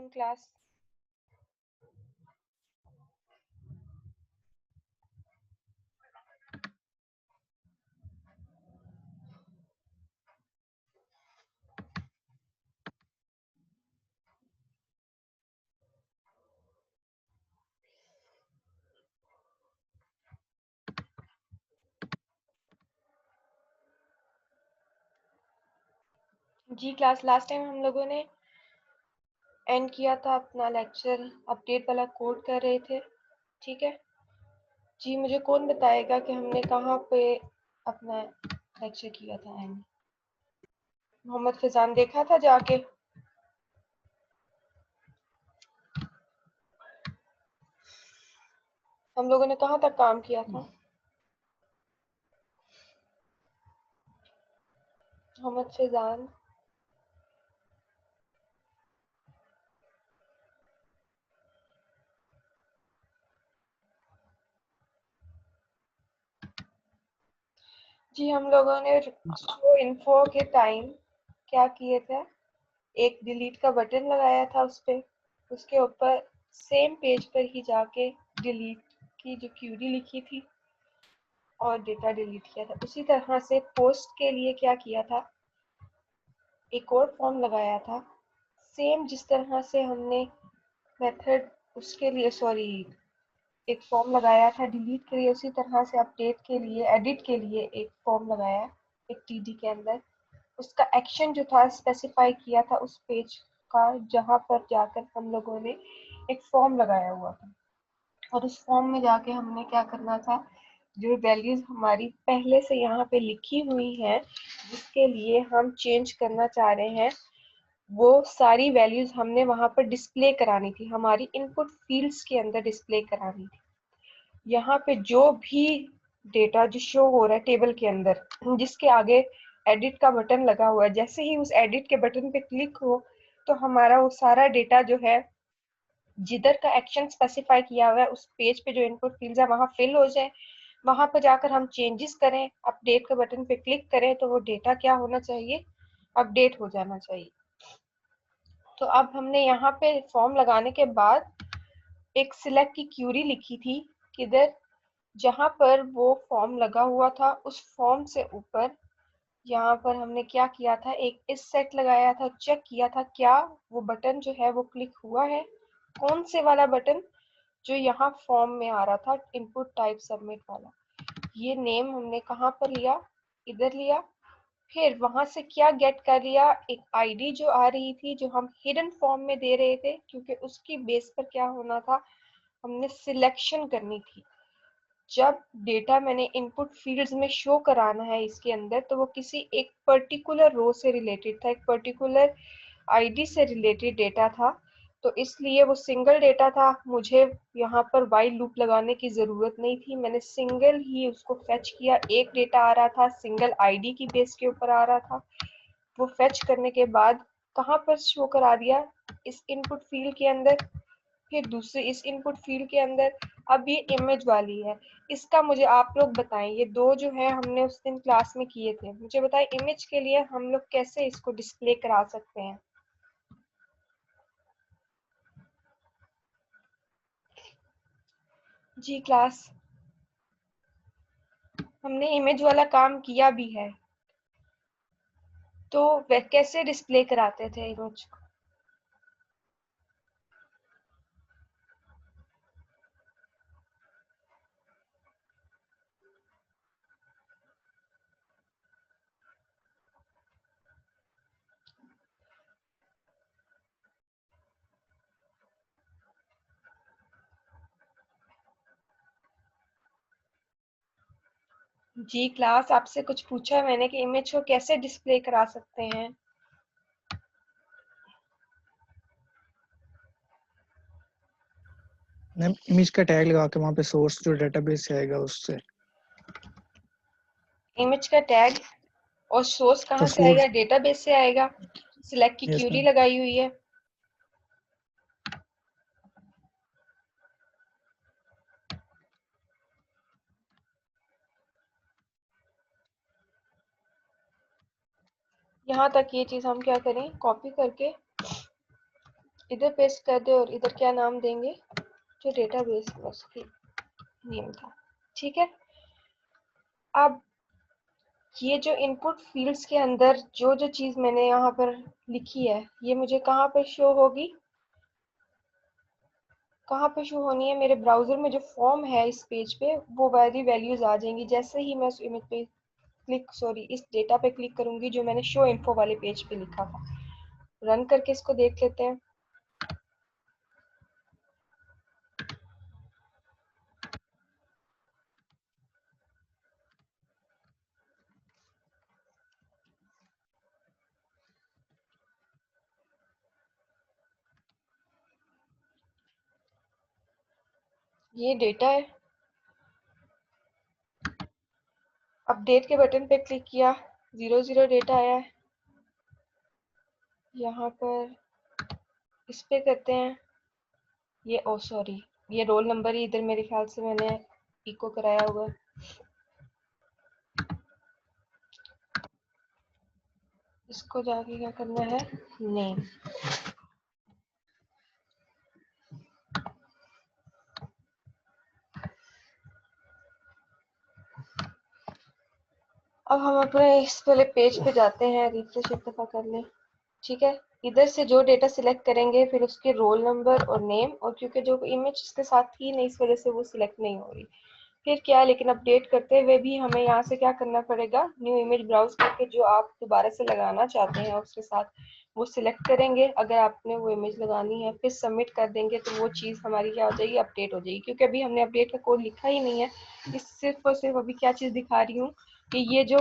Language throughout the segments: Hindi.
Afternoon class. जी क्लास, लास्ट टाइम हम लोगों ने एंड किया था अपना लेक्चर, अपडेट वाला कोड कर रहे थे। ठीक है जी, मुझे कौन बताएगा कि हमने कहाँ पे अपना लेक्चर किया था एंड? मोहम्मद फैजान देखा था जाके? हम लोगों ने कहाँ तक काम किया था? मोहम्मद फैजान, जी हम लोगों ने शो इन्फो के टाइम क्या किए थे, एक डिलीट का बटन लगाया था उस पे, उसके ऊपर सेम पेज पर ही जाके डिलीट की जो क्यूरी लिखी थी और डेटा डिलीट किया था। उसी तरह से पोस्ट के लिए क्या किया था, एक और फॉर्म लगाया था सेम जिस तरह से हमने मेथड उसके लिए एक फॉर्म लगाया था डिलीट के लिए, उसी तरह से अपडेट के लिए एडिट के लिए एक फॉर्म लगाया एक टीडी के अंदर। उसका एक्शन जो था स्पेसिफाई किया था उस पेज का, जहां पर जाकर हम लोगों ने एक फॉर्म लगाया हुआ था और उस फॉर्म में जाके हमने क्या करना था, जो वैल्यूज हमारी पहले से यहाँ पे लिखी हुई हैं जिसके लिए हम चेंज करना चाह रहे हैं, वो सारी वैल्यूज हमने वहां पर डिस्प्ले करानी थी, हमारी इनपुट फील्ड्स के अंदर डिस्प्ले करानी थी। यहाँ पे जो भी डेटा जो शो हो रहा है टेबल के अंदर, जिसके आगे एडिट का बटन लगा हुआ है, जैसे ही उस एडिट के बटन पे क्लिक हो तो हमारा वो सारा डेटा जो है जिधर का एक्शन स्पेसिफाई किया हुआ है उस पेज पे जो इनपुट फील्ड है वहां फिल हो जाए। वहां पर जाकर हम चेंजेस करें, अपडेट के बटन पे क्लिक करें तो वो डेटा क्या होना चाहिए, अपडेट हो जाना चाहिए। तो अब हमने यहाँ पे फॉर्म लगाने के बाद एक सिलेक्ट की क्यूरी लिखी थी, किधर, जहां पर वो फॉर्म लगा हुआ था उस फॉर्म से ऊपर यहाँ पर हमने क्या किया था, एक इस सेट लगाया था, चेक किया था क्या वो बटन जो है वो क्लिक हुआ है, कौन से वाला बटन, जो यहाँ फॉर्म में आ रहा था इनपुट टाइप सबमिट वाला। ये नेम हमने कहाँ पर लिया, इधर लिया। फिर वहां से क्या गेट कर लिया, एक आईडी जो आ रही थी जो हम हिडन फॉर्म में दे रहे थे, क्योंकि उसकी बेस पर क्या होना था, हमने सिलेक्शन करनी थी। जब डेटा मैंने इनपुट फील्ड्स में शो कराना है इसके अंदर, तो वो किसी एक पर्टिकुलर रो से रिलेटेड था, एक पर्टिकुलर आईडी से रिलेटेड डेटा था, तो इसलिए वो सिंगल डेटा था। मुझे यहाँ पर वाइल लूप लगाने की जरूरत नहीं थी, मैंने सिंगल ही उसको फेच किया। एक डेटा आ रहा था सिंगल आईडी की बेस के ऊपर आ रहा था, वो फेच करने के बाद कहाँ पर शो करा दिया, इस इनपुट फील्ड के अंदर। फिर दूसरे इस इनपुट फील्ड के अंदर अब ये इमेज वाली है, इसका मुझे आप लोग बताएं, ये दो जो है हमने उस दिन क्लास में किए थे, मुझे बताएं इमेज के लिए हम लोग कैसे इसको डिस्प्ले करा सकते हैं। जी क्लास, हमने इमेज वाला काम किया भी है, तो वे कैसे डिस्प्ले कराते थे इमेज को? जी क्लास, आपसे कुछ पूछा मैंने कि इमेज को कैसे डिस्प्ले करा सकते हैं। मैम इमेज का टैग लगा के वहाँ पे सोर्स जो डेटाबेस से आएगा उससे। इमेज का टैग और सोर्स तो कहाँ से आएगा, सोर्स, डेटाबेस से आएगा। सिलेक्ट की यस क्यूरी मैम। लगाई हुई है। यहाँ तक ये चीज हम क्या करें, कॉपी करके इधर पेस्ट कर दे और इधर क्या नाम देंगे जो डेटाबेस में उसकी नेम था। ठीक है, अब ये जो इनपुट फील्ड्स के अंदर जो जो चीज मैंने यहाँ पर लिखी है ये मुझे कहाँ पर शो होगी, कहाँ पे शो होनी है, मेरे ब्राउजर में जो फॉर्म है इस पेज पे वो वाली वैल्यूज आ जाएंगी जैसे ही मैं उस इमेज पे इस डेटा पे क्लिक करूंगी जो मैंने शो इन्फो वाले पेज पे लिखा था। रन करके इसको देख लेते हैं। ये डेटा है, अपडेट के बटन पे क्लिक किया, 00 डेटा आया है। यहाँ पर इस पे करते हैं, ये ओ सॉरी ये रोल नंबर ही इधर मेरे ख्याल से मैंने इको कराया हुआ है। इसको जाके क्या करना है, नेम। अब हम अपने इस वाले पेज पे जाते हैं, रिफ्रेश एक दफा कर लें। ठीक है, इधर से जो डेटा सिलेक्ट करेंगे फिर उसके रोल नंबर और नेम, और क्योंकि जो इमेज इसके साथ थी नहीं इस वजह से वो सिलेक्ट नहीं हो रही। फिर क्या है, लेकिन अपडेट करते हुए भी हमें यहाँ से क्या करना पड़ेगा, न्यू इमेज ब्राउज करके जो आप दोबारा से लगाना चाहते हैं उसके साथ वो सिलेक्ट करेंगे। अगर आपने वो इमेज लगानी है फिर सबमिट कर देंगे तो वो चीज़ हमारी क्या हो जाएगी, अपडेट हो जाएगी। क्योंकि अभी हमने अपडेट का कोड लिखा ही नहीं है, इस सिर्फ और सिर्फ अभी क्या चीज़ दिखा रही हूँ कि ये जो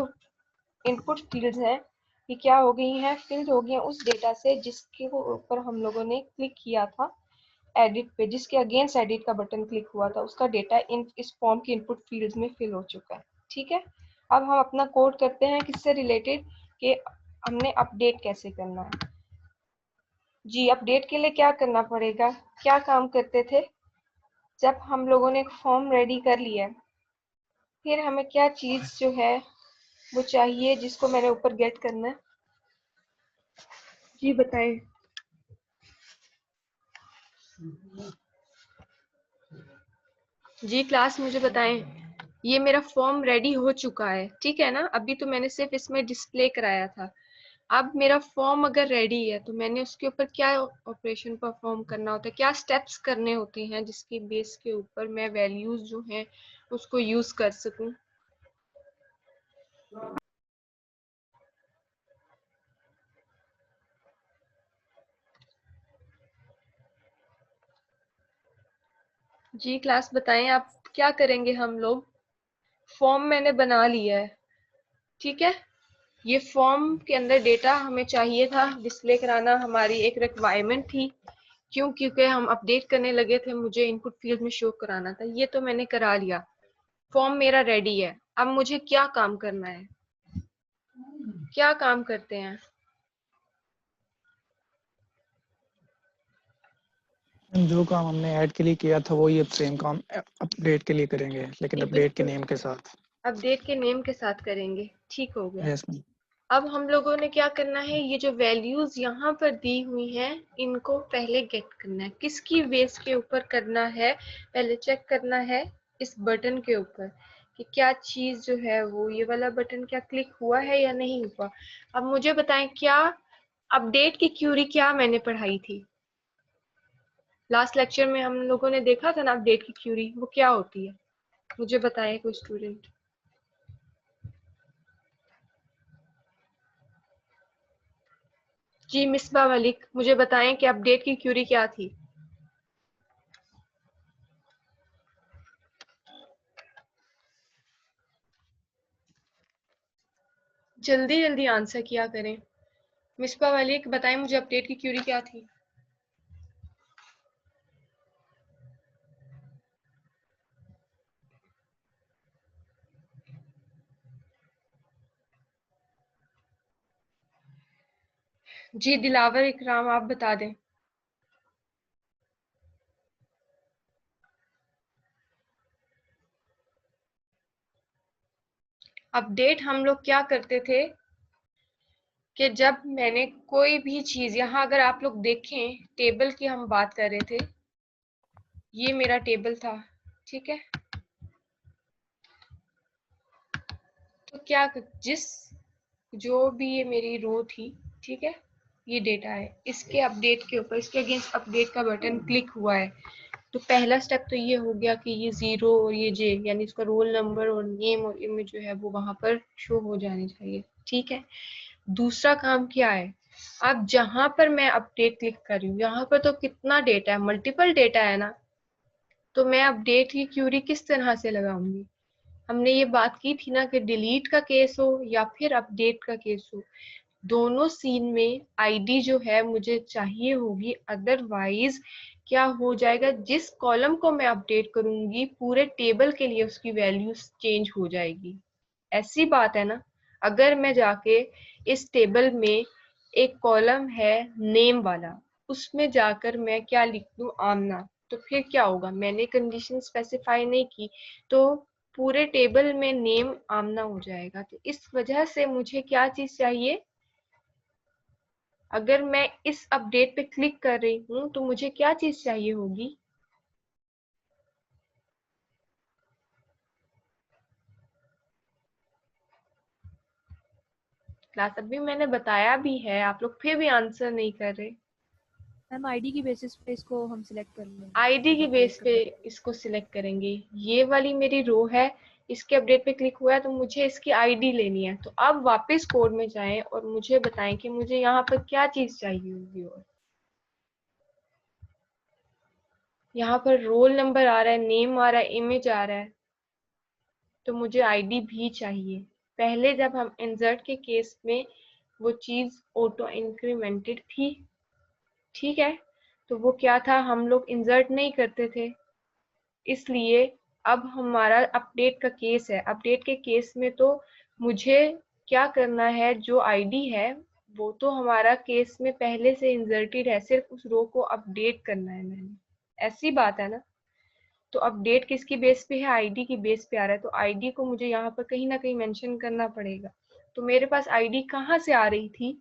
इनपुट फील्ड्स हैं ये क्या हो गई हैं, फिल्ड हो गई हैं उस डेटा से जिसके ऊपर हम लोगों ने क्लिक किया था एडिट पे, जिसके अगेंस्ट एडिट का बटन क्लिक हुआ था उसका डेटा इन इस फॉर्म के इनपुट फील्ड्स में फिल हो चुका है। ठीक है, अब हम अपना कोड करते हैं किससे रिलेटेड, कि हमने अपडेट कैसे करना है। जी, अपडेट के लिए क्या करना पड़ेगा, क्या काम करते थे, जब हम लोगों ने एक फॉर्म रेडी कर लिया फिर हमें क्या चीज जो है वो चाहिए जिसको मैंने ऊपर गेट करना है। जी बताएं। जी क्लास मुझे बताएं, ये मेरा फॉर्म रेडी हो चुका है ठीक है ना, अभी तो मैंने सिर्फ इसमें डिस्प्ले कराया था। अब मेरा फॉर्म अगर रेडी है तो मैंने उसके ऊपर क्या ऑपरेशन परफॉर्म करना होता है, क्या स्टेप्स करने होते हैं जिसके बेस के ऊपर मैं वैल्यूज जो हैं उसको यूज कर सकूं। जी क्लास बताएं, आप क्या करेंगे। हम लोग फॉर्म मैंने बना लिया है ठीक है, ये फॉर्म के अंदर डेटा हमें चाहिए था डिस्प्ले कराना, हमारी एक रिक्वायरमेंट थी। क्यों, क्योंकि हम अपडेट करने लगे थे, मुझे इनपुट फील्ड में शो कराना था, ये तो मैंने करा लिया, फॉर्म मेरा रेडी है। अब मुझे क्या काम करना है, क्या काम करते हैं। जो काम हमने ऐड के लिए किया था वो ये सेम काम अपडेट के लिए करेंगे, लेकिन जी अपडेट के बिल्कुल, नेम के साथ। अपडेट के नेम के साथ करेंगे, ठीक हो गया। Yes ma'am. अब हम लोगों ने क्या करना है, ये जो वैल्यूज यहाँ पर दी हुई हैं इनको पहले गेट करना है। किसकी बेस के ऊपर करना है, पहले चेक करना है इस बटन के ऊपर कि क्या चीज जो है वो ये वाला बटन क्या क्लिक हुआ है या नहीं हुआ। अब मुझे बताएं, क्या अपडेट की क्यूरी क्या मैंने पढ़ाई थी लास्ट लेक्चर में, हम लोगों ने देखा था ना अपडेट की क्यूरी वो क्या होती है, मुझे बताएं कोई स्टूडेंट। जी मिसबा मलिक, मुझे बताएं कि अपडेट की क्यूरी क्या थी। जल्दी जल्दी आंसर किया करें। मिसबा मलिक बताएं मुझे अपडेट की क्यूरी क्या थी। जी दिलावर इकराम आप बता दें। अपडेट हम लोग क्या करते थे, कि जब मैंने कोई भी चीज, यहाँ अगर आप लोग देखें टेबल की हम बात कर रहे थे, ये मेरा टेबल था, ठीक है। तो क्या जिस जो भी ये मेरी रो थी, ठीक है, ये डेटा है, इसके अपडेट के ऊपर, इसके अगेंस्ट अपडेट का बटन क्लिक हुआ है, तो पहला स्टेप तो ये हो गया कि ये 0 और ये J यानी इसका रोल नंबर और नेम और इमेज जो है वो वहां पर शो हो जानी चाहिए, ठीक है। दूसरा काम क्या है, अब जहां पर मैं अपडेट क्लिक कर रही हूँ, यहाँ पर तो कितना डेटा है, मल्टीपल डेटा है ना, तो मैं अपडेट की क्यूरी किस तरह से लगाऊंगी। हमने ये बात की थी ना कि डिलीट का केस हो या फिर अपडेट का केस हो, दोनों सीन में आईडी जो है मुझे चाहिए होगी, अदरवाइज क्या हो जाएगा, जिस कॉलम को मैं अपडेट करूंगी पूरे टेबल के लिए उसकी वैल्यू चेंज हो जाएगी। ऐसी बात है ना, अगर मैं जाके इस टेबल में एक कॉलम है नेम वाला, उसमें जाकर मैं क्या लिख दूं, आमना, तो फिर क्या होगा, मैंने कंडीशन स्पेसिफाई नहीं की, तो पूरे टेबल में नेम आमना हो जाएगा। तो इस वजह से मुझे क्या चीज चाहिए, अगर मैं इस अपडेट पे क्लिक कर रही हूँ तो मुझे क्या चीज चाहिए होगी, क्लास अभी मैंने बताया भी है, आप लोग फिर भी आंसर नहीं कर रहे। मैम आईडी की बेसिस पे इसको हम सिलेक्ट कर लेंगे, आईडी की बेस पे इसको सिलेक्ट करेंगे, ये वाली मेरी रो है, इसके अपडेट पे क्लिक हुआ है तो मुझे इसकी आईडी लेनी है। तो अब वापस कोड में जाएं और मुझे बताएं कि मुझे यहाँ पर क्या चीज चाहिए होगी, और यहाँ पर रोल नंबर आ रहा है, नेम आ रहा है, इमेज आ रहा है, तो मुझे आईडी भी चाहिए। पहले जब हम इंसर्ट के केस में वो चीज ऑटो इंक्रीमेंटेड थी, ठीक है, तो वो क्या था, हम लोग इंसर्ट नहीं करते थे, इसलिए अब हमारा अपडेट का केस है, अपडेट के केस में तो मुझे क्या करना है, जो आईडी है वो तो हमारा केस में पहले से इंसर्टेड है, सिर्फ उस रो को अपडेट करना है मैंने, ऐसी बात है ना। तो अपडेट किसकी बेस पे है, आईडी की बेस पे आ रहा है, तो आईडी को मुझे यहाँ पर कहीं ना कहीं मेंशन करना पड़ेगा। तो मेरे पास आईडी कहाँ से आ रही थी,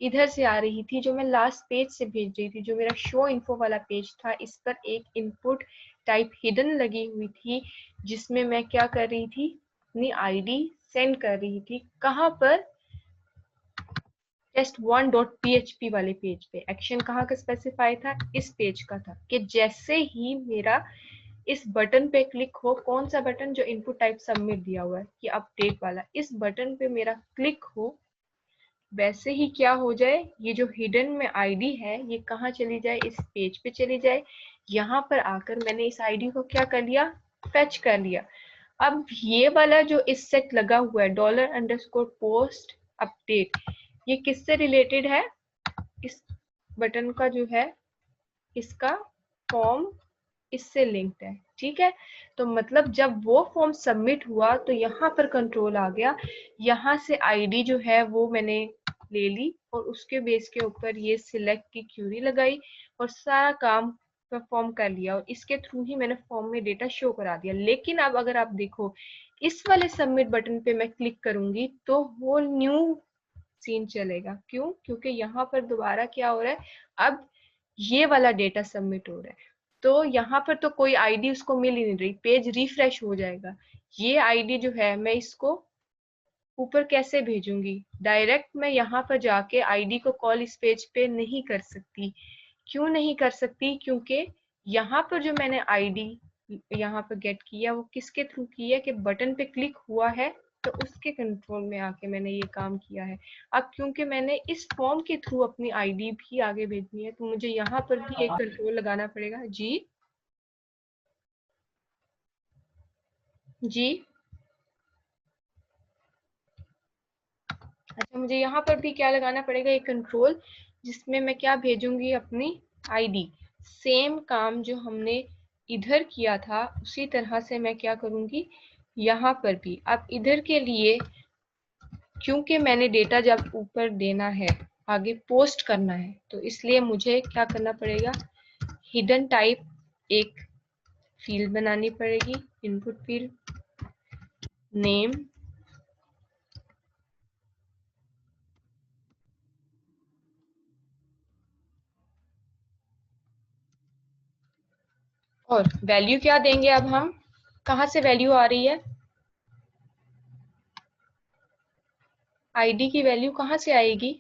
इधर से आ रही थी, जो मैं लास्ट पेज से भेज रही थी, जो मेरा शो इन्फो वाला पेज था, इस पर एक इनपुट टाइप हिडन लगी हुई थी, जिसमें मैं क्या कर रही थी, अपनी आईडी सेंड कर रही थी, कहाँ पर, test1.php वाले पेज पे। एक्शन कहाँ का स्पेसिफाई था, इस पेज का था, कि जैसे ही मेरा इस बटन पे क्लिक हो, कौन सा बटन, जो इनपुट टाइप सबमिट दिया हुआ है कि अपडेट वाला, इस बटन पे मेरा क्लिक हो, वैसे ही क्या हो जाए, ये जो हिडन में आईडी है ये कहाँ चली जाए, इस पेज पे चली जाए। यहाँ पर आकर मैंने इस आईडी को क्या कर लिया, फेच कर लिया। अब ये वाला जो इस सेट लगा हुआ है $_post अपडेट, ये किससे रिलेटेड है, इस बटन का जो है, इसका फॉर्म इससे लिंक्ड है, ठीक है। तो मतलब जब वो फॉर्म सबमिट हुआ तो यहाँ पर कंट्रोल आ गया, यहाँ से आईडी जो है वो मैंने ले ली और उसके बेस के ऊपर ये सिलेक्ट की क्यूरी लगाई और सारा काम परफॉर्म कर लिया, और इसके थ्रू ही मैंने फॉर्म में डेटा शो करा दिया। लेकिन अब अगर आप देखो, इस वाले सबमिट बटन पे मैं क्लिक करूंगी तो वो न्यू सीन चलेगा, क्यों, क्योंकि यहाँ पर दोबारा क्या हो रहा है, अब ये वाला डेटा सबमिट हो रहा है, तो यहाँ पर तो कोई आईडी उसको मिल ही नहीं रही, पेज रिफ्रेश हो जाएगा। ये आईडी जो है मैं इसको ऊपर कैसे भेजूंगी, डायरेक्ट मैं यहाँ पर जाके आईडी को कॉल इस पेज पे नहीं कर सकती। क्यों नहीं कर सकती, क्योंकि यहाँ पर जो मैंने आईडी यहाँ पर गेट किया वो किसके थ्रू की है, कि बटन पे क्लिक हुआ है तो उसके कंट्रोल में आके मैंने ये काम किया है। अब क्योंकि मैंने इस फॉर्म के थ्रू अपनी आईडी भी आगे भेजनी है, तो मुझे यहाँ पर भी एक कंट्रोल लगाना पड़ेगा। जी जी, अच्छा, मुझे यहाँ पर भी क्या लगाना पड़ेगा, एक कंट्रोल, जिसमें मैं क्या भेजूंगी, अपनी आईडी। सेम काम जो हमने इधर किया था उसी तरह से मैं क्या करूंगी यहाँ पर भी। अब इधर के लिए क्योंकि मैंने डेटा जब ऊपर देना है, आगे पोस्ट करना है, तो इसलिए मुझे क्या करना पड़ेगा, हिडन टाइप एक फील्ड बनानी पड़ेगी, इनपुट फील्ड, नेम, और वैल्यू क्या देंगे अब हम, कहाँ से वैल्यू आ रही है, आईडी की वैल्यू कहाँ से आएगी,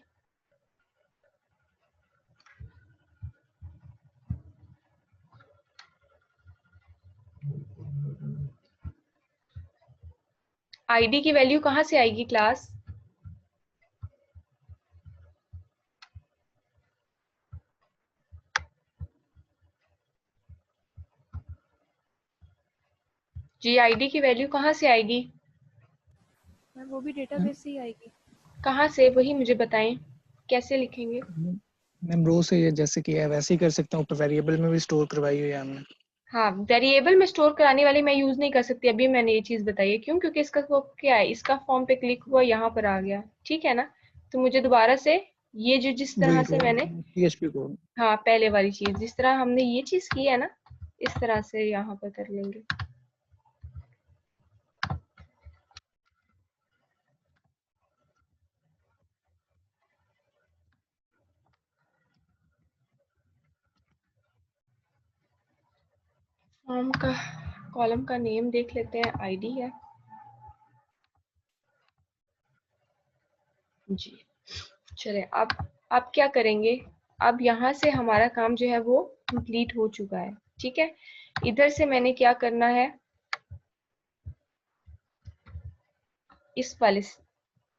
आईडी की वैल्यू कहाँ से आएगी क्लास, जी आईडी की वैल्यू कहाँ से आएगी, मैम वो भी डेटाबेस से ही आएगी। कहाँ से, वही मुझे बताएं कैसे लिखेंगे। मैम रो से ये जैसे कि है वैसे ही कर सकता हूँ, ऊपर वेरिएबल में भी स्टोर करवाई हुई है हमने। हाँ वेरिएबल में स्टोर कराने वाली मैं यूज नहीं कर सकती, अभी मैंने ये चीज बताई है, क्यों, क्योंकि इसका वो क्या है, इसका फॉर्म पे क्लिक हुआ यहाँ पर आ गया, ठीक है ना, तो मुझे दोबारा से ये जो जिस तरह वही से मैंने, PHP कोड। हाँ पहले वाली चीज जिस तरह हमने ये चीज की है ना, इस तरह से यहाँ पर कर लेंगे। फॉर्म का कॉलम का नेम देख लेते हैं, आईडी है जी। चले अब क्या करेंगे, अब यहाँ से हमारा काम जो है वो कंप्लीट हो चुका है, ठीक है। इधर से मैंने क्या करना है, इस वाले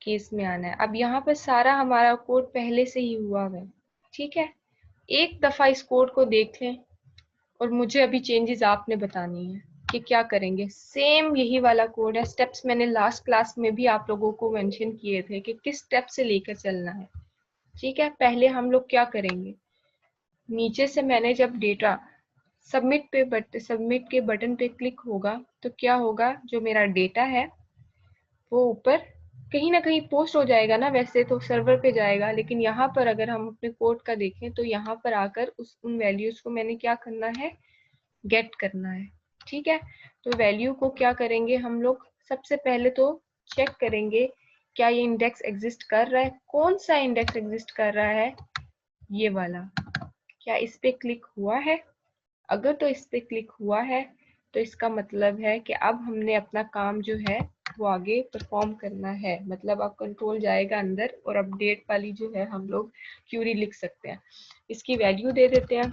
केस में आना है। अब यहाँ पर सारा हमारा कोड पहले से ही हुआ है, ठीक है। एक दफा इस कोड को देख लें और मुझे अभी चेंजेस आपने बतानी है कि क्या करेंगे। सेम यही वाला कोड है, स्टेप्स मैंने लास्ट क्लास में भी आप लोगों को मेंशन किए थे कि किस स्टेप से लेकर चलना है, ठीक है। पहले हम लोग क्या करेंगे, नीचे से मैंने जब डेटा सबमिट के बटन पे क्लिक होगा तो क्या होगा, जो मेरा डेटा है वो ऊपर कहीं ना कहीं पोस्ट हो जाएगा ना, वैसे तो सर्वर पे जाएगा, लेकिन यहाँ पर अगर हम अपने कोड का देखें तो यहाँ पर आकर उन वैल्यूज को मैंने क्या करना है, गेट करना है, ठीक है। तो वैल्यू को क्या करेंगे हम लोग, सबसे पहले तो चेक करेंगे क्या ये इंडेक्स एग्जिस्ट कर रहा है, कौन सा इंडेक्स एग्जिस्ट कर रहा है, ये वाला, क्या इस पे क्लिक हुआ है। अगर तो इस पे क्लिक हुआ है तो इसका मतलब है कि अब हमने अपना काम जो है वो आगे परफॉर्म करना है, मतलब अब कंट्रोल जाएगा अंदर और अपडेट वाली जो है हम लोग क्यूरी लिख सकते हैं। इसकी वैल्यू दे देते हैं,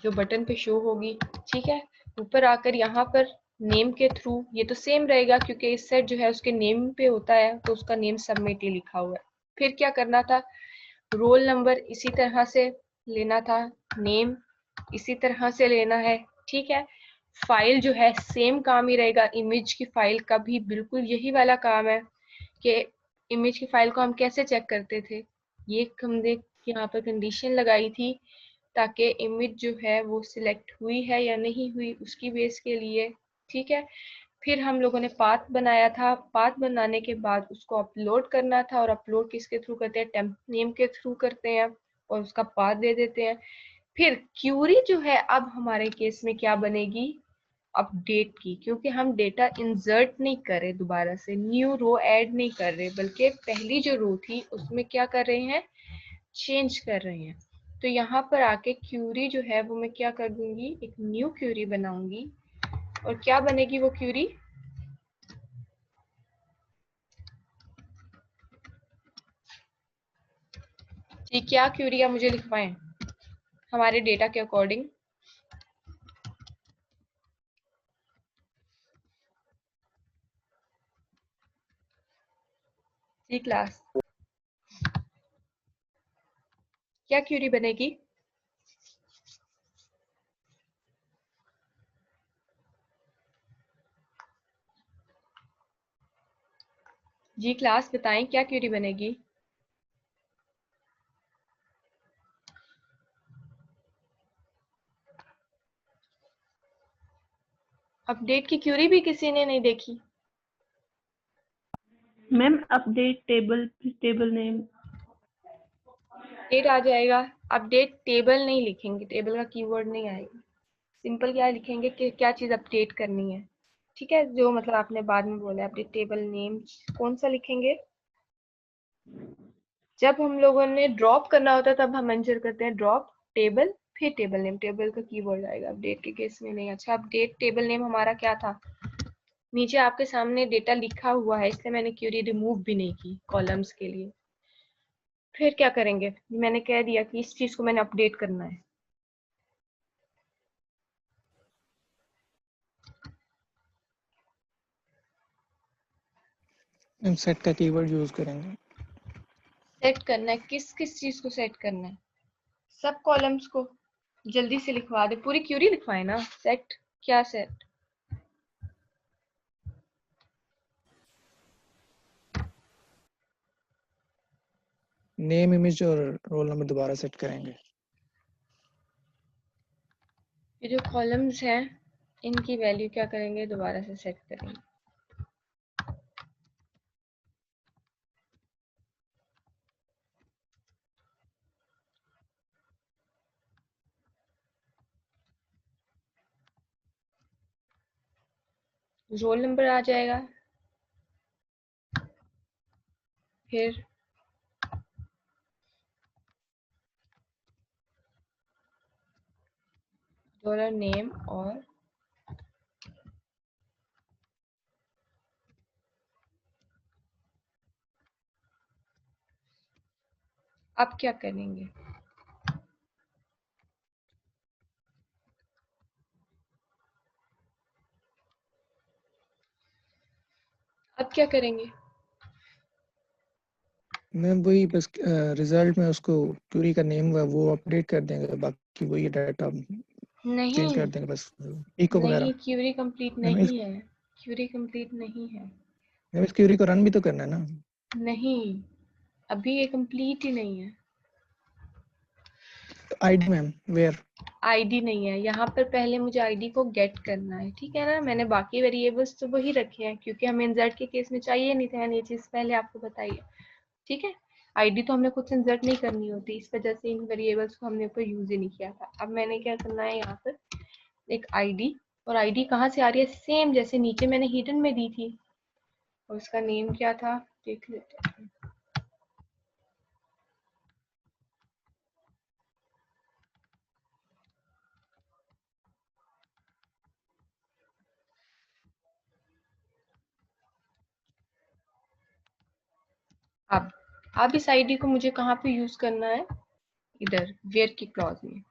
जो बटन पे शो होगी, ठीक है। ऊपर आकर यहाँ पर नेम के थ्रू, ये तो सेम रहेगा क्योंकि इस सेट जो है उसके नेम पे होता है तो उसका नेम सबमिट ही लिखा हुआ है। फिर क्या करना था, रोल नंबर इसी तरह से लेना था, नेम इसी तरह से लेना है, ठीक है। फाइल जो है सेम काम ही रहेगा, इमेज की फाइल का भी बिल्कुल यही वाला काम है कि इमेज की फाइल को हम कैसे चेक करते थे, ये हमने यहाँ पर कंडीशन लगाई थी ताकि इमेज जो है वो सिलेक्ट हुई है या नहीं हुई उसकी बेस के लिए, ठीक है। फिर हम लोगों ने पाथ बनाया था, पाथ बनाने के बाद उसको अपलोड करना था, और अपलोड किसके थ्रू करते हैं, टेम्प नेम के थ्रू करते हैं और उसका पाथ दे देते हैं। फिर क्यूरी जो है अब हमारे केस में क्या बनेगी, अपडेट की, क्योंकि हम डेटा इंसर्ट नहीं कर रहे, दोबारा से न्यू रो ऐड नहीं कर रहे, बल्कि पहली जो रो थी उसमें क्या कर रहे हैं, चेंज कर रहे हैं। तो यहाँ पर आके क्यूरी जो है वो मैं क्या कर दूंगी, एक न्यू क्यूरी बनाऊंगी, और क्या बनेगी वो क्यूरी, जी क्या क्यूरी आप मुझे लिखवाएं हमारे डेटा के अकॉर्डिंग। जी क्लास, क्या क्यूरी बनेगी, जी क्लास बताएं क्या क्यूरी बनेगी। अपडेट की क्यूरी भी किसी ने नहीं देखी। Ma'am update table name update आ जाएगा, अपडेट टेबल नहीं लिखेंगे, टेबल का कीवर्ड नहीं आएगा, सिंपल क्या लिखेंगे कि क्या चीज अपडेट करनी है, ठीक है। जो मतलब आपने बाद में बोला अपडेट टेबल नेम, कौन सा लिखेंगे, जब हम लोगों ने ड्रॉप करना होता है तब हम मेंशन करते हैं ड्रॉप टेबल, फिर टेबल नेम, टेबल का कीवर्ड आएगा। अपडेट के केस में नहीं। अच्छा, अपडेट टेबल नेम हमारा क्या था, नीचे आपके सामने डेटा लिखा हुआ है, इसलिए मैंने क्यूरी रिमूव भी नहीं की कॉलम्स के लिए। फिर क्या करेंगे, मैंने कह दिया कि इस चीज को मैंने अपडेट करना है। हम सेट का कीवर्ड यूज करेंगे। सेट करना है, किस किस चीज को सेट करना है, सब कॉलम्स को। जल्दी से लिखवा दे, पूरी क्यूरी लिखवाए ना। सेट क्या, सेट नेम, इमेज और रोल नंबर दोबारा सेट करेंगे। ये जो कॉलम्स हैं इनकी वैल्यू क्या करेंगे, दोबारा से सेट करेंगे। रोल नंबर आ जाएगा, फिर डॉलर नेम, और अब क्या करेंगे, अब क्या करेंगे, मैम वही बस रिजल्ट में उसको क्यूरी का नेम वो अपडेट कर देंगे, बाकी वही डाटा नहीं चेंज कर देंगे बस, इको वगैरह। नहीं, क्यूरी कंप्लीट मैम नहीं है, क्यूरी कंप्लीट नहीं है। इस क्यूरी को रन भी तो करना है ना। नहीं, अभी ये कंप्लीट ही नहीं है। ID ma'am where. आईडी नहीं है यहाँ पर, पहले मुझे आईडी को गेट करना है, ठीक है ना। मैंने बाकी वेरिएबल्स तो वही रखे हैं क्योंकि हमें इंसर्ट के केस में चाहिए नहीं था, ये चीज पहले आपको बताई है, ठीक है। आईडी तो हमने खुद से इंसर्ट नहीं करनी होती, इस वजह से इन वेरिएबल्स को हमने ऊपर यूज ही नहीं किया था। अब मैंने क्या करना है, यहाँ पर एक आईडी, और आईडी कहाँ से आ रही है, सेम जैसे नीचे मैंने हिडन में दी थी, और उसका नेम क्या था देख लेते हैं। अब इस आईडी को मुझे कहाँ पे यूज करना है, इधर वेयर की क्लॉज में।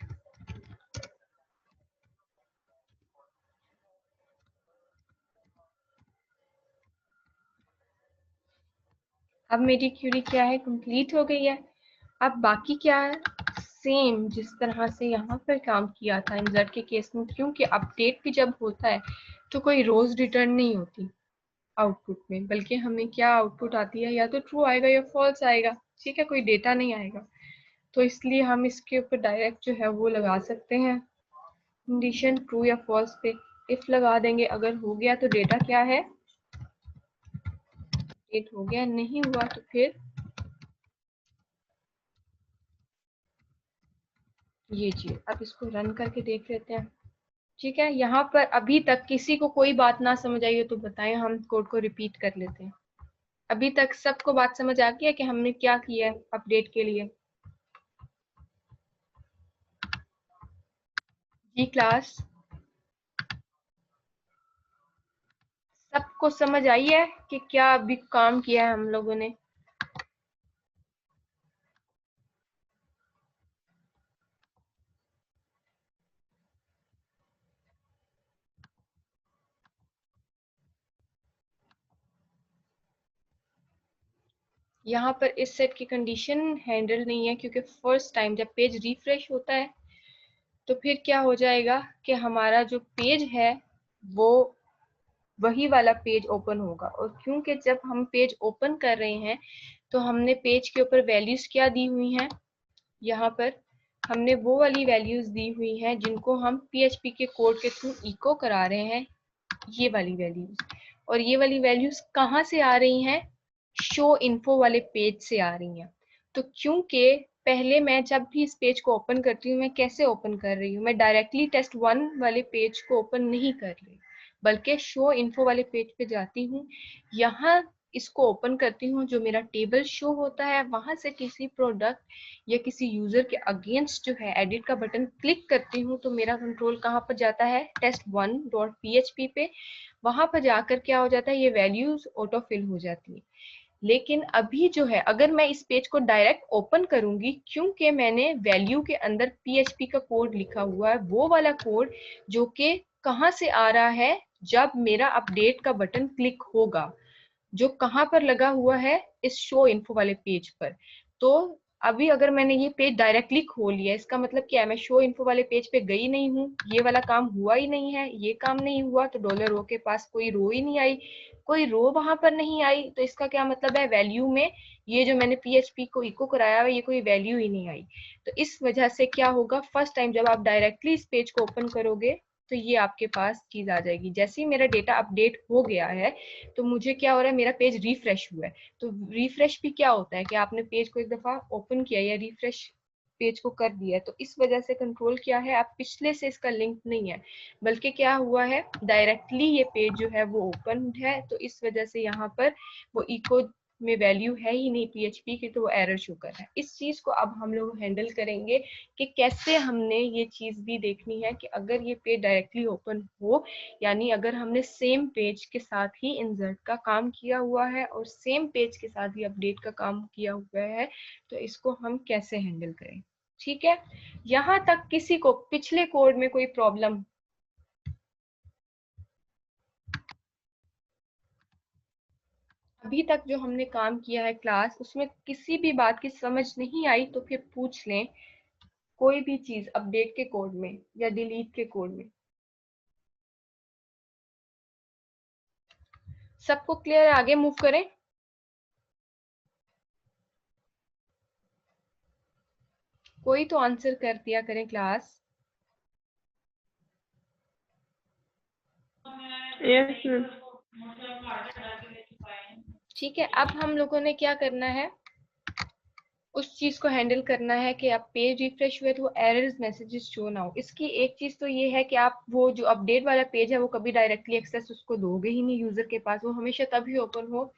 अब मेरी क्यूरी क्या है, कंप्लीट हो गई है। अब बाकी क्या है, सेम जिस तरह से यहाँ पर काम किया था इंसर्ट के केस में, क्योंकि अपडेट भी जब होता है तो कोई रोज रिटर्न नहीं होती आउटपुट में, बल्कि हमें क्या आउटपुट आती है, या तो ट्रू आएगा या फॉल्स आएगा, ठीक है, कोई डेटा नहीं आएगा। तो इसलिए हम इसके ऊपर डायरेक्ट जो है वो लगा सकते हैं कंडीशन ट्रू या फॉल्स पे। इफ लगा देंगे, अगर हो गया तो डेटा क्या है, डेट हो गया, नहीं हुआ तो फिर ये चीज। अब इसको रन करके देख लेते हैं, ठीक है। यहाँ पर अभी तक किसी को कोई बात ना समझ आई हो तो बताएं, हम कोड को रिपीट कर लेते हैं। अभी तक सबको बात समझ आ गई है कि हमने क्या किया है अपडेट के लिए। जी क्लास, सबको समझ आई है कि क्या अभी काम किया है हम लोगों ने। यहाँ पर इस सेट की कंडीशन हैंडल नहीं है क्योंकि फर्स्ट टाइम जब पेज रिफ्रेश होता है तो फिर क्या हो जाएगा कि हमारा जो पेज है वो वही वाला पेज ओपन होगा। और क्योंकि जब हम पेज ओपन कर रहे हैं तो हमने पेज के ऊपर वैल्यूज क्या दी हुई हैं, यहाँ पर हमने वो वाली वैल्यूज दी हुई हैं जिनको हम PHP के कोड के थ्रू इको करा रहे हैं, ये वाली वैल्यूज। और ये वाली वैल्यूज कहाँ से आ रही हैं, शो इन्फो वाले पेज से आ रही हैं। तो क्योंकि पहले मैं जब भी इस पेज को ओपन करती हूँ, मैं कैसे ओपन कर रही हूँ, मैं डायरेक्टली test1 वाले पेज को ओपन नहीं कर रही, बल्कि शो इन्फो वाले पेज पे जाती हूँ। यहाँ इसको ओपन करती हूँ, जो मेरा टेबल शो होता है वहां से किसी प्रोडक्ट या किसी यूजर के अगेंस्ट जो है एडिट का बटन क्लिक करती हूँ, तो मेरा कंट्रोल कहाँ पर जाता है, test1.php पे। वहां पर जाकर क्या हो जाता है, ये वैल्यूज ऑटो फिल हो जाती है। लेकिन अभी जो है अगर मैं इस पेज को डायरेक्ट ओपन करूंगी, क्योंकि मैंने वैल्यू के अंदर PHP का कोड लिखा हुआ है, वो वाला कोड जो कि कहाँ से आ रहा है, जब मेरा अपडेट का बटन क्लिक होगा, जो कहाँ पर लगा हुआ है, इस शो इन्फो वाले पेज पर। तो अभी अगर मैंने ये पेज डायरेक्टली खोल लिया, इसका मतलब क्या है, मैं शो इन्फो वाले पेज पे गई नहीं हूँ, ये वाला काम हुआ ही नहीं है, ये काम नहीं हुआ, तो $रो के पास कोई रो ही नहीं आई, कोई रो वहां पर नहीं आई, तो इसका क्या मतलब है, वैल्यू में ये जो मैंने PHP को इको कराया है ये कोई वैल्यू ही नहीं आई। तो इस वजह से क्या होगा, फर्स्ट टाइम जब आप डायरेक्टली इस पेज को ओपन करोगे तो ये आपके पास चीज आ जाएगी। जैसे ही मेरा डेटा अपडेट हो गया है तो मुझे क्या हो रहा है, मेरा पेज रिफ्रेश हुआ है। तो रिफ्रेश भी क्या होता है कि आपने पेज को एक दफा ओपन किया या रिफ्रेश पेज को कर दिया है, तो इस वजह से कंट्रोल क्या है, आप पिछले से इसका लिंक नहीं है, बल्कि क्या हुआ है, डायरेक्टली ये पेज जो है वो ओपन है, तो इस वजह से यहाँ पर वो इको में वैल्यू है ही नहीं PHP की, तो वो एरर शो कर रहा है। इस चीज को अब हम लोग हैंडल करेंगे कि कैसे हमने ये चीज भी देखनी है कि अगर ये पेज डायरेक्टली ओपन हो, यानी अगर हमने सेम पेज के साथ ही इंसर्ट का काम किया हुआ है और सेम पेज के साथ ही अपडेट का काम किया हुआ है, तो इसको हम कैसे हैंडल करें। ठीक है, यहाँ तक किसी को पिछले कोड में कोई प्रॉब्लम? अभी तक जो हमने काम किया है क्लास, उसमें किसी भी बात की समझ नहीं आई तो फिर पूछ लें, कोई भी चीज अपडेट के कोड में या डिलीट के कोड में। सबको क्लियर है, आगे मूव करें। कोई तो आंसर कर दिया करें क्लास। Yes ma'am. ठीक है, अब हम लोगों ने क्या करना है, उस चीज को हैंडल करना है कि आप पेज रिफ्रेश हुए तो वो एरर्स मैसेजेस शो ना हो। इसकी एक चीज तो ये है कि आप वो जो अपडेट वाला पेज है वो कभी डायरेक्टली एक्सेस उसको दोगे ही नहीं यूजर के पास, वो हमेशा तभी ओपन हो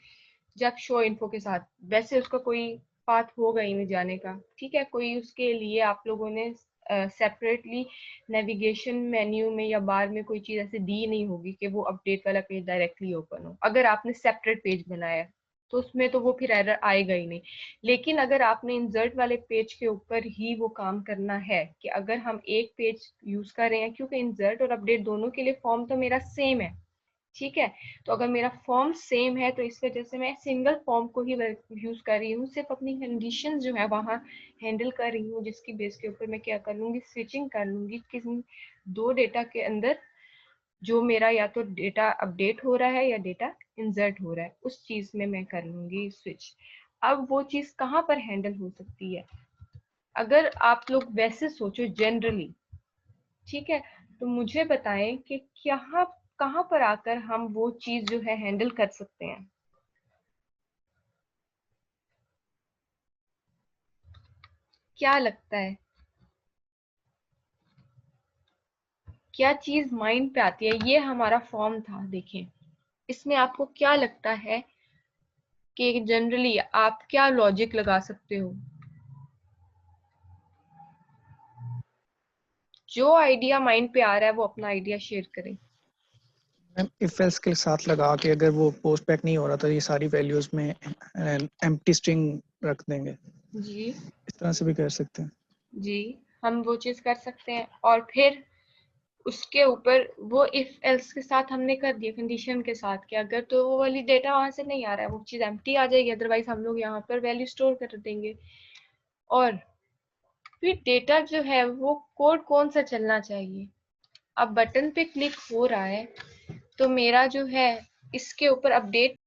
जब शो इन्फो के साथ, वैसे उसका कोई पाथ होगा ही नहीं जाने का। ठीक है, कोई उसके लिए आप लोगों ने सेपरेटली नेविगेशन मेन्यू में या बार में कोई चीज ऐसे दी नहीं होगी कि वो अपडेट वाला पेज डायरेक्टली ओपन हो। अगर आपने सेपरेट पेज बनाया तो उसमें तो वो फिर एरर आएगा ही नहीं। लेकिन अगर आपने इंसर्ट वाले पेज के ऊपर ही वो काम करना है कि अगर हम एक पेज यूज कर रहे हैं, क्योंकि इंसर्ट और अपडेट दोनों के लिए फॉर्म तो मेरा सेम है, ठीक है, तो अगर मेरा फॉर्म सेम है तो इस वजह से मैं सिंगल फॉर्म को ही यूज कर रही हूँ, सिर्फ अपनी कंडीशन जो है वहां हैंडल कर रही हूँ, जिसकी बेस के ऊपर मैं क्या कर लूंगी, स्विचिंग कर लूंगी किसी दो डेटा के अंदर, जो मेरा या तो डेटा अपडेट हो रहा है या डेटा इंसर्ट हो रहा है, उस चीज में मैं कर लूंगी स्विच। अब वो चीज कहाँ पर हैंडल हो सकती है, अगर आप लोग वैसे सोचो जनरली, ठीक है, तो मुझे बताएं कि कहाँ पर आकर हम वो चीज जो है हैंडल कर सकते हैं। क्या लगता है, क्या चीज माइंड पे आती है। ये हमारा फॉर्म था, देखें, इसमें आपको क्या लगता है कि जनरली आप क्या लॉजिक लगा सकते हो। जो आइडिया माइंड पे आ रहा है वो अपना आइडिया शेयर करें। मैम इफ एल्स के साथ लगा के अगर वो पोस्ट बैक नहीं हो रहा तो ये सारी वैल्यूज में एम्प्टी स्ट्रिंग रख देंगे, जी इस तरह से भी कर सकते हैं। जी, हम वो चीज कर सकते हैं, और फिर उसके ऊपर वो इफ एल्स के साथ हमने कर दिया कंडीशन के साथ कि अगर तो वो वाली डेटा वहां से नहीं आ रहा है, वो चीज एम्प्टी आ जाएगी, अदरवाइज हम लोग यहाँ पर वैल्यू स्टोर कर देंगे। और फिर डेटा जो है वो कोड कौन सा चलना चाहिए। अब बटन पे क्लिक हो रहा है तो मेरा जो है इसके ऊपर अपडेट